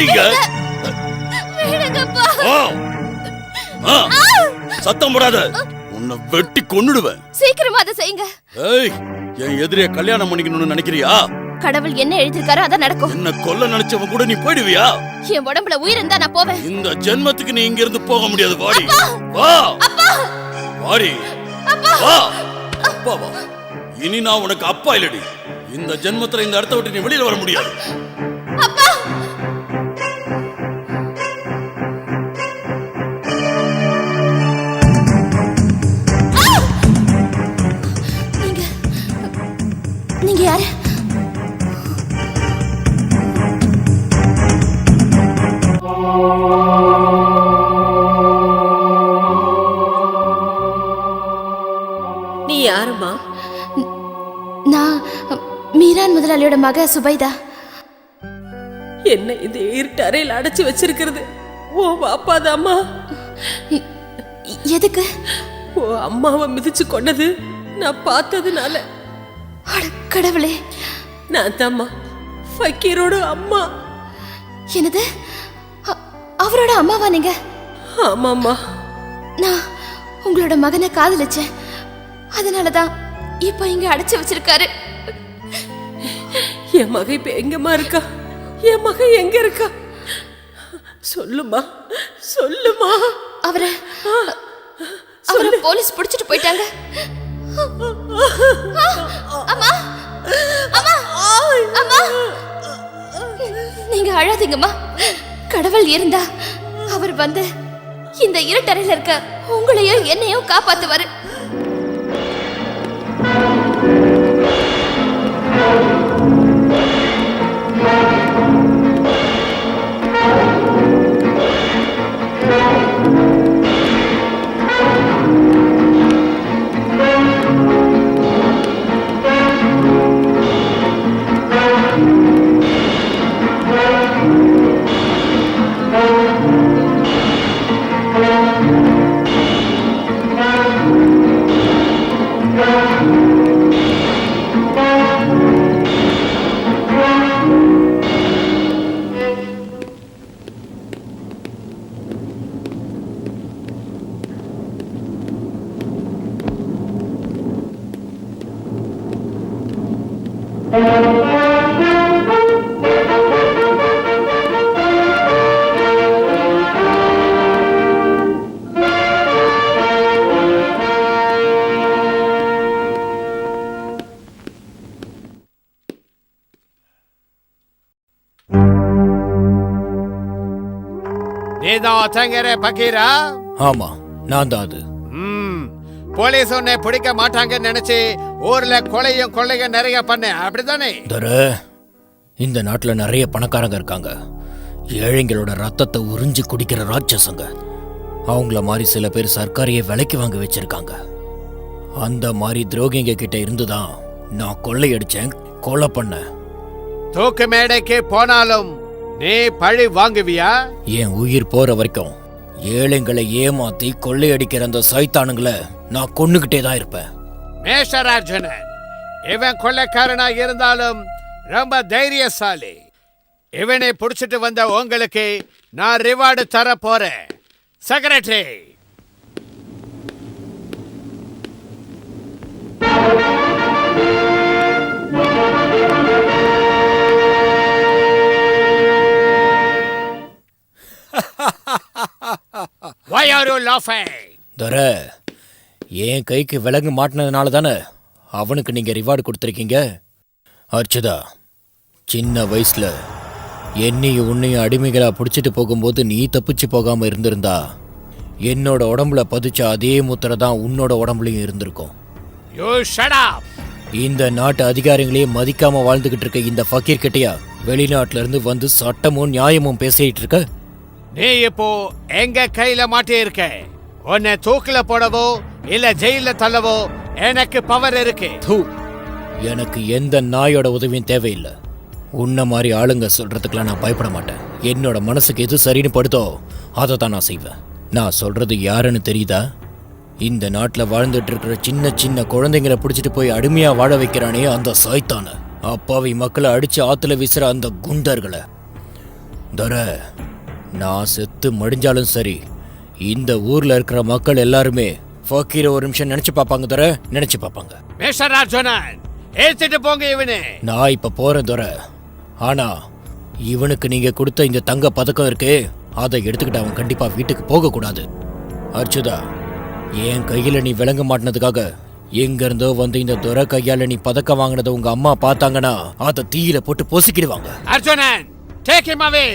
வாடிங்க. சத்தம் போடாத, உன்னை வெட்டி கொன்னுடுவேன். சீக்கிரமா அதை செய்யுங்க. ஏய், என் எதிரிய கல்யாணம் பண்ணிக்கணும்னு நினைக்கிறியா? கடவுள் என்ன எழுதிருக்காரோ அதான் நடக்கும். என்ன கொல்ல நினைச்சவன் கூட நீ போயிடுவியா? என் உடம்புல உயிர் இருந்தா நான் போவேன். இந்த ஜென்மத்துக்கு நீ இங்க இருந்து போக முடியாது. வாடி, வா, வாடி, வா. அப்பா வா. இனி நான் உனக்கு அப்பா இல்லடி. இந்த ஜென்மத்துல இந்த இடத்தை விட்டு நீ வெளியில வர முடியாது. அப்பா, நீங்க யாரு? நீ யாருமா? நான் மீரான் முதலாளியோட மக சுபைதா. என்ன இந்த இருட்டு அறையில் அடைச்சு வச்சிருக்கிறது? ஓ அப்பாதாம்மா. எதுக்கு? ஓ அம்மாவை மிதிச்சு கொண்டது நான் பார்த்ததுனால. கடவுளே, நான் தாம்மா ஃபக்கீரோட அம்மா. என்னது? அவரோட அம்மாவா நீங்க? ஆமாம்மா. நான் உங்களோட மகனை காதலிச்சேன். அதனாலதான் இப்ப இங்க அடைச்சு வச்சிருக்காரு. என் மகன் இப்ப எங்கம்மா இருக்கா? என் மகன் எங்க இருக்கா? சொல்லுமா, சொல்லுமா. அவரை போலீஸ் பிடிச்சிட்டு போயிட்டாங்க. அம்மா, அம்மா, அம்மா, நீங்க அழாதீங்கம்மா. கடவுள் இருந்தா அவர் வந்து இந்த இருட்டறையில இருக்க உங்களையும் என்னையும் காப்பாத்துவாரு. பக்கீரா? ஆமா, நான் தான் அது. போலீஸ் உன்னை பிடிக்க மாட்டாங்கன்னு நினைச்சு ஊர்ல கொலையும் கொள்ளையும் நிறைய பண்ண, அப்படித்தானே? இந்த நாட்டுல நிறைய பணக்காரங்க இருக்காங்க. ஏழைங்களோட ரத்தத்தை உறிஞ்சி குடிக்கிற ராட்சசங்க. அவங்கள மாதிரி சில பேர் சர்க்காரியை விலைக்கு வாங்க வச்சிருக்காங்க. அந்த மாதிரி துரோகிங்க கிட்ட இருந்துதான் நான் கொள்ளையடிச்சேன், கொலை பண்ண. தூக்கு மேடைக்கு போனாலும் நீ பழி வாங்குவியா? என் உயிர் போற வரைக்கும் ஏழைங்களை ஏமாத்தி கொள்ளையடிக்கிற அந்த சைத்தானுங்களை நான் கொன்னுகிட்டே தான் இருப்பேன். மேஷராஜனன், இவன் கொள்ளைக்காரனா இருந்தாலும் ரொம்ப தைரியசாலி. இவனை புடிச்சிட்டு வந்த உங்களுக்கு நான் ரிவார்டு தர போறேன். Secretary, why are you laughing? என் கைக்கு விலங்கு மாட்டினதுனால தானே அவனுக்கு நீங்க ரிவார்டு கொடுத்துருக்கீங்க. அர்ச்சதா, சின்ன வயசுல என்னையும் உன்னையும் அடிமைகளா பிடிச்சிட்டு போகும்போது நீ தப்பிச்சு போகாம இருந்திருந்தா என்னோட உடம்புல பதிச்ச அதே முத்திரை தான் உன்னோட உடம்புலயும் இருந்திருக்கும். You shut up. இந்த நாட்டு அதிகாரிகளையே மதிக்காம வாழ்ந்துகிட்டு இருக்க இந்த ஃபக்கீர் கிட்டையா வெளிநாட்டுல இருந்து வந்து சட்டமும் நியாயமும் பேசிட்டு இருக்க? நீ இப்போ எங்க கையில மாட்டி இருக்க. உன்னை தூக்கில போடவோ இல்ல ஜெயில தள்ளவோ எனக்கு பவர் இருக்கு. எனக்கு எந்த நாயோட உதவியும் தேவையில்லை. உன்ன மாதிரி ஆளுங்க சொல்றதுக்கெல்லாம் நான் பயப்பட மாட்டேன். என்னோட மனசுக்கு எது சரின்னு படுதோ அதை தான் நான் செய்வேன். நான் சொல்றது யாருன்னு தெரியுதா? இந்த நாட்டில் வாழ்ந்துட்டு இருக்கிற சின்ன சின்ன குழந்தைங்களை பிடிச்சிட்டு போய் அடிமையா வாழ வைக்கிறானே அந்த சைத்தான, அப்பாவி மக்களை அடிச்சு ஆத்துல வீசுற அந்த குண்டர்களை. துரை, நான் செத்து மடிஞ்சாலும் சரி, இந்த ஊர்ல இருக்கிற மக்கள் எல்லாருமே ஃபக்கீர ஒரு நிமிஷம் நினைச்சு பார்ப்பாங்க துரை, நினைச்சு பார்ப்பாங்க. மிஸ்டர் அர்ஜுனன், ஏத்திட்டு போங்க இவனே. நான் இப்ப போறேன் துரை. ஆனா இவனுக்கு நீங்க கொடுத்த இந்த தங்க பதக்கம் இருக்கே, அதை எடுத்துக்கிட்டு அவன் கண்டிப்பா வீட்டுக்கு போக கூடாது. அர்ச்சுதா, என் கையில நீ விளங்க மாட்டினதுக்காக எங்க இருந்தோ வந்து இந்த துரை கையால நீ பதக்கம் வாங்கினதை உங்க அம்மா பார்த்தாங்கன்னா அதை தீயில போட்டு பொசுக்கிடுவாங்க. அர்ஜுனன், டேக் ஹிம் அவே.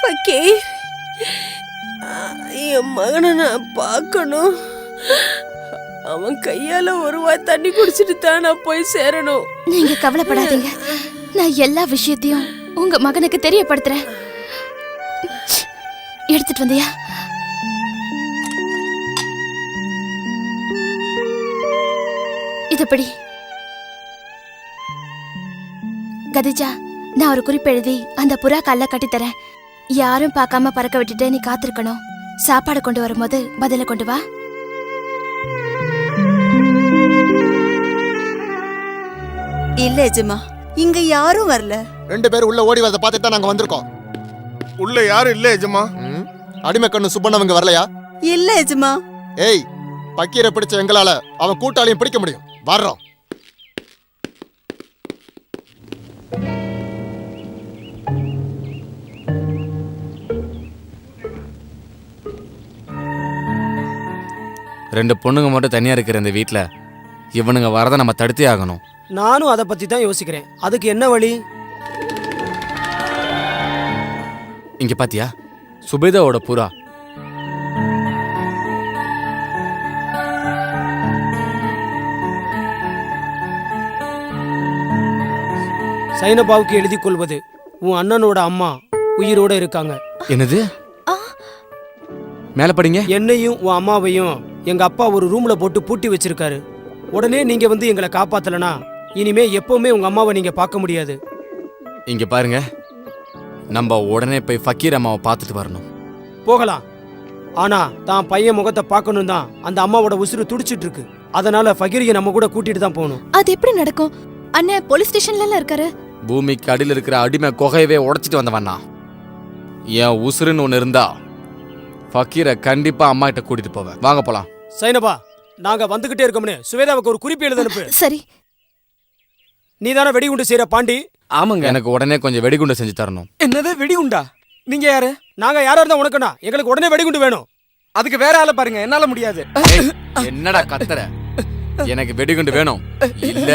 ஃபக்கீர், என் மகனை நான் பார்க்கணும். அவன் கையால ஒரு வாய் தண்ணி குடிச்சிட்டு தான் நான் போய் சேரணும். நீங்க கவலைப்படாதீங்க, நான் எல்லா விஷயத்தையும் உங்க மகனுக்கு தெரியப்படுத்துறேன். எடுத்துட்டு வந்தியா? இதுபடி கதிஜா, நான் ஒரு குறிப்பு எழுதி அந்த புறா கல்ல கட்டித்தரேன். யாரும் பார்க்காம பறக்க விட்டுட்டு நீ காத்திருக்கணும். சாப்பாடு கொண்டு வரும்போது பதில கொண்டு வா. இல்ல எஜமா, இங்க யாரும் வரல. 2 பேர் உள்ள ஓடி வரத பார்த்துட்டு தான் நாங்க வந்திருக்கோம். உள்ள யாரும் இல்ல எஜமா. அடிமை கண்ணு சுப்பண்ணவங்க வரலையா? இல்ல எஜமா. ஏய், பக்கீரை பிடிச்ச எங்களால அவன் கூட்டாளியும் பிடிக்க முடியும். வர்றோம். ரெண்டு பொண்ணுங்க மட்டும் தனியா இருக்கிற இந்த வீட்ல இவனுங்க வரதை நம்ம தடுத்தே ஆகணும். நானும் அதை பத்தி தான் யோசிக்கிறேன். அதுக்கு என்ன வழி? இங்க பாத்தியா, சுபேதாவோட புறா. சைனபாவுக்கு எழுதி கொள்வது, உன் அண்ணனோட அம்மா உயிரோட இருக்காங்க. என்னது? மேல படிங்க. என்னையும் உன் அம்மாவையும் எங்க அப்பா ஒரு ரூம்ல போட்டு பூட்டி வச்சிருக்காரு. உடனே நீங்க வந்து எங்களை காப்பாத்தலனா இனிமே எப்பவுமே உங்க அம்மாவை நீங்க பார்க்க முடியாது. இங்க பாருங்க, நம்ம உடனே போய் ஃபக்கீர் அம்மாவை பார்த்துட்டு வரணும். போகலாம், ஆனா தான் பையன் முகத்தை பார்க்கணும் தான் அந்த அம்மாவோட உசுறு துடிச்சிட்டு இருக்கு. அதனால ஃபகீரியை நம்ம கூட கூட்டிட்டு தான் போகணும். அது எப்படி நடக்கும்? அண்ணன் போலீஸ் ஸ்டேஷன்ல இருக்காரு. பூமிக்கு அடியில் இருக்கிற அடிமை குகையவே உடைச்சிட்டு வந்தவண்ணா. என் உசுருன்னு ஒன்று இருந்தா ஃபக்கீரை கண்டிப்பா அம்மா கிட்ட கூட்டிட்டு போவேன். வாங்க போலாம். சைனபா, நாங்க வந்துகிட்டே இருக்கோம்னு சுவேதாவுக்கு ஒரு குறிப்பு எழுத அனுப்பு. சரி. நீ தானே வெடிகுண்டு செய்யற பாண்டி? ஆமாங்க. எனக்கு உடனே கொஞ்சம் வெடிகுண்டு செஞ்சு தரணும். என்னது வெடிகுண்டா? நீங்க யாரு? நாங்க யாரா இருந்தா உனக்குண்ணா, எங்களுக்கு உடனே வெடிகுண்டு வேணும். அதுக்கு வேற ஆளை பாருங்க, என்னால முடியாது. ஏய், என்னடா கத்துற? எனக்கு வெடிகுண்டு வேணும், இல்ல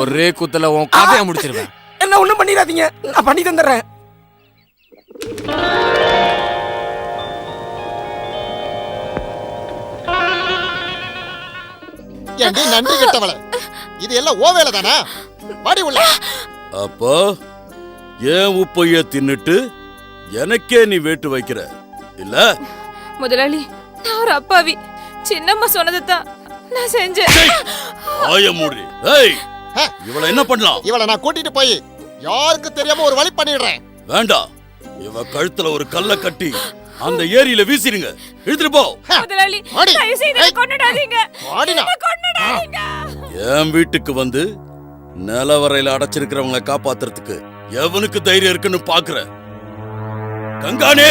ஒரே குத்துல உன் கதையை முடிச்சிருவேன். என்ன ஒண்ணும் பண்ணிடாதீங்க, நான் பண்ணி தந்துடுறேன். ஏண்டி நன்றி கெட்டவள, இது எல்லாம் ஓ வேலை தானா? வாடி உள்ள. அப்போ ஏன் உப்பைய தின்னுட்டு எனக்கே நீ வேட்டு வைக்கிற இல்ல? முதலாளி, நான் ஒரு அப்பாவி. சின்னம்மா சொன்னதை தான் நான் செஞ்சேன். ஆய மூடி. ஏய், இவள என்ன பண்ணலாம்? இவளை நான் கூட்டிட்டு போய் யாருக்கு தெரியாம ஒரு வழி பண்ணிடுறேன். வேண்டாம், இவ கழுத்துல ஒரு கல்ல கட்டி அந்த ஏரியில வீசிடுங்க. எடுத்துட்டு போ. முதலாளி, தயவு செய்து கொன்னுடாதீங்க. கொன்னுடாதீங்க. என் வீட்டுக்கு வந்து நிலவரையில அடைச்சிருக்கிறவங்களை காப்பாத்துறதுக்கு எவனுக்கு தைரியம் இருக்குன்னு பாக்குற? கங்காணி,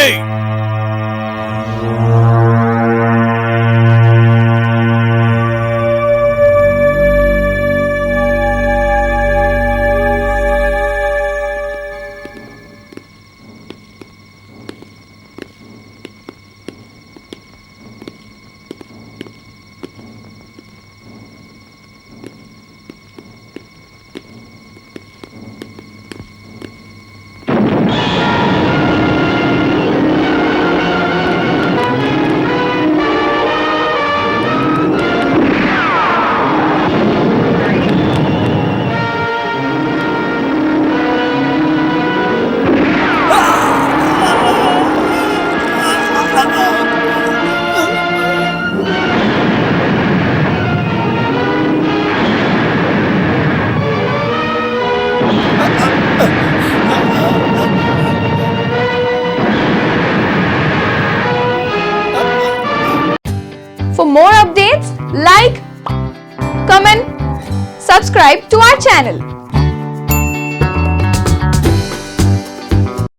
more updates, like, comment, subscribe to our channel.